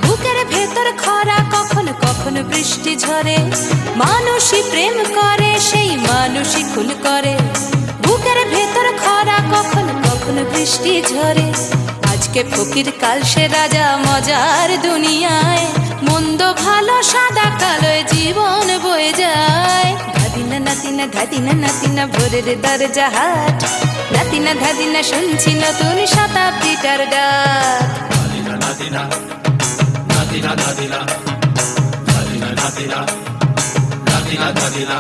বুকের ভেতর খরা, কখন কখন বৃষ্টি ঝরে। মানুষই প্রেম করে, সেই মানুষই খুন করে। বুকের ভেতর খরা, কখন কখন বৃষ্টি ঝরে। আজকে ফকির, কাল সে রাজা, মজার দুনিয়ায়। মন্দ ভালো সাদা কালোয় জীবন বয়ে যায়। ধাদিনা নাতিনা ধাদিনা নাতিনা ভোরের দরজা হাট। নাতিনা ধাদিনা শুনছি নতুন শতাব্দীটার ডাক। নাতিনা নাতিনা নাতিনা নাতিনা নাতিনা নাতিনা নাতিনা নাতিনা।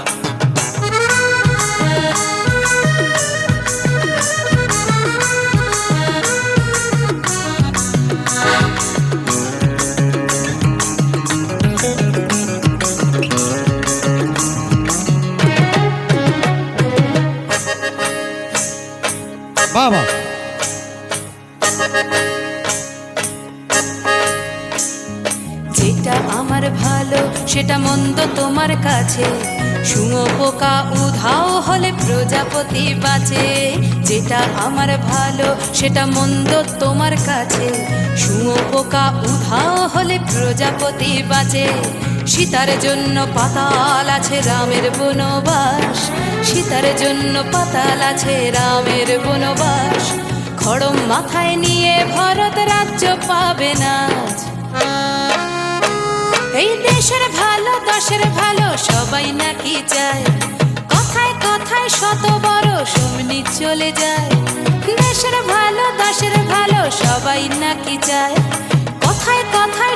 বাবা যেটা আমার ভালো সেটা মন্দ তোমার কাছে। শুঁয়োপোকা উধাও হলে প্রজাপতি বাঁচে। যেটা আমার ভালো সেটা মন্দ তোমার কাছে। শুঁয়োপোকা উধাও হলে প্রজাপতি বাঁচে। সীতার জন্য পাতাল আছে রামের বনবাস। সীতার জন্য পাতাল আছে রামের বনবাস। খড়ম মাথায় নিয়ে ভরত রাজ্য পাবে না। এই দেশের ভালো, দশের ভালো সবাই নাকি চায়। কথায় কথায় শত বড় সমনি চলে যায়। দেশের ভালো, দশের ভালো সবাই নাকি চায়। কথায় কথায়